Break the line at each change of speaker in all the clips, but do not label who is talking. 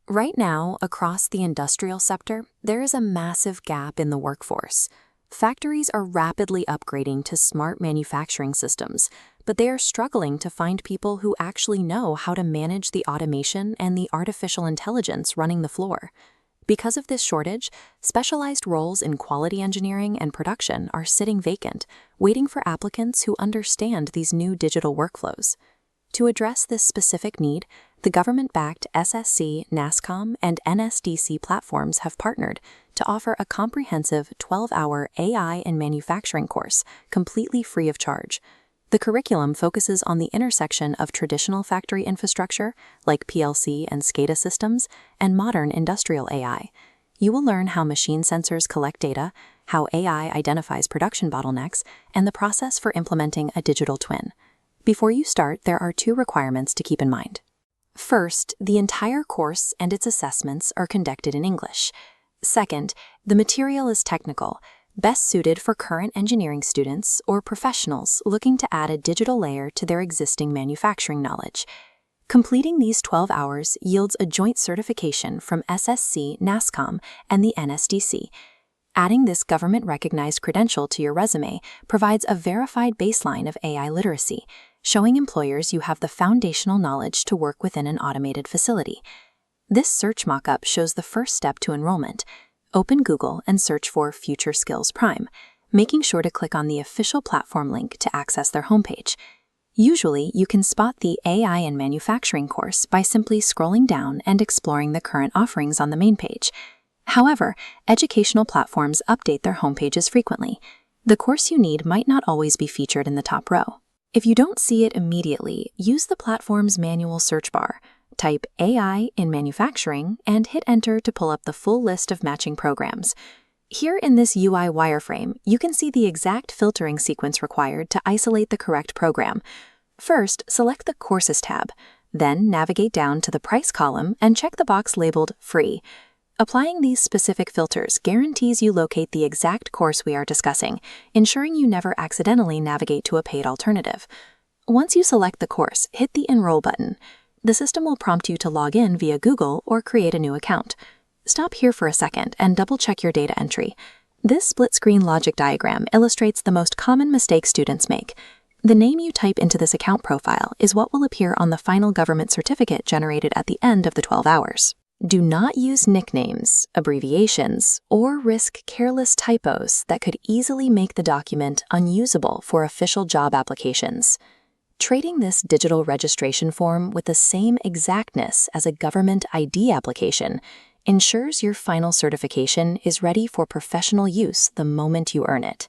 Right now, across the industrial sector, there is a massive gap in the workforce. Factories are rapidly upgrading to smart manufacturing systems, but they are struggling to find people who actually know how to manage the automation and the artificial intelligence running the floor. Because of this shortage, specialized roles in quality engineering and production are sitting vacant, waiting for applicants who understand these new digital workflows. To address this specific need, the government-backed SSC, NASCOM, and NSDC platforms have partnered to offer a comprehensive 12-hour AI and manufacturing course completely free of charge. The curriculum focuses on the intersection of traditional factory infrastructure, like PLC and SCADA systems, and modern industrial AI. You will learn how machine sensors collect data, how AI identifies production bottlenecks, and the process for implementing a digital twin. Before you start, there are 2 requirements to keep in mind. First, the entire course and its assessments are conducted in English. Second, the material is technical, best suited for current engineering students or professionals looking to add a digital layer to their existing manufacturing knowledge. Completing these 12 hours yields a joint certification from SSC, NASCOM, and the NSDC. Adding this government-recognized credential to your resume provides a verified baseline of AI literacy, showing employers you have the foundational knowledge to work within an automated facility. This search mockup shows the first step to enrollment. Open Google and search for Future Skills Prime, making sure to click on the official platform link to access their homepage. Usually, you can spot the AI and manufacturing course by simply scrolling down and exploring the current offerings on the main page. However, educational platforms update their homepages frequently. The course you need might not always be featured in the top row. If you don't see it immediately, use the platform's manual search bar. Type AI in manufacturing and hit enter to pull up the full list of matching programs. Here in this UI wireframe, you can see the exact filtering sequence required to isolate the correct program. First, select the Courses tab. Then navigate down to the price column and check the box labeled Free. Applying these specific filters guarantees you locate the exact course we are discussing, ensuring you never accidentally navigate to a paid alternative. Once you select the course, hit the Enroll button. The system will prompt you to log in via Google or create a new account. Stop here for a second and double-check your data entry. This split-screen logic diagram illustrates the most common mistakes students make. The name you type into this account profile is what will appear on the final government certificate generated at the end of the 12 hours. Do not use nicknames, abbreviations, or risk careless typos that could easily make the document unusable for official job applications. Treating this digital registration form with the same exactness as a government ID application ensures your final certification is ready for professional use the moment you earn it.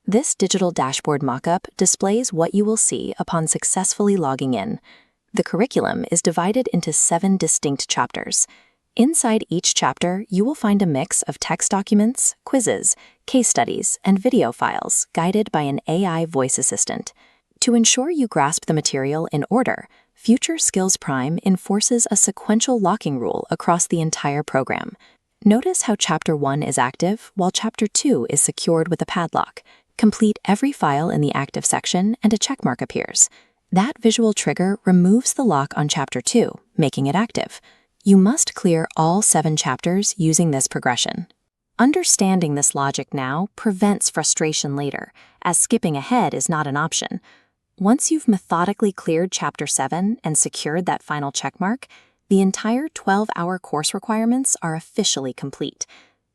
This digital dashboard mockup displays what you will see upon successfully logging in. The curriculum is divided into 7 distinct chapters. Inside each chapter, you will find a mix of text documents, quizzes, case studies, and video files guided by an AI voice assistant. To ensure you grasp the material in order, Future Skills Prime enforces a sequential locking rule across the entire program. Notice how Chapter 1 is active while Chapter 2 is secured with a padlock. Complete every file in the active section and a checkmark appears. That visual trigger removes the lock on Chapter 2, making it active. You must clear all 7 chapters using this progression. Understanding this logic now prevents frustration later, as skipping ahead is not an option. Once you've methodically cleared Chapter 7 and secured that final checkmark, the entire 12-hour course requirements are officially complete.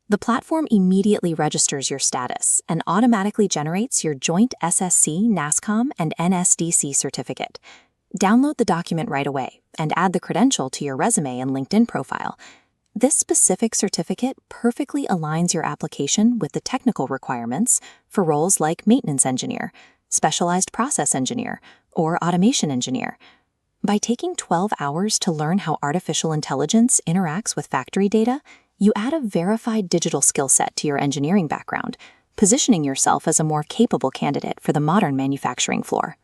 The platform immediately registers your status and automatically generates your joint SSC, NASCOM, and NSDC certificate. Download the document right away and add the credential to your resume and LinkedIn profile. This specific certificate perfectly aligns your application with the technical requirements for roles like maintenance engineer, specialized process engineer, or automation engineer. By taking 12 hours to learn how artificial intelligence interacts with factory data, you add a verified digital skill set to your engineering background, positioning yourself as a more capable candidate for the modern manufacturing floor.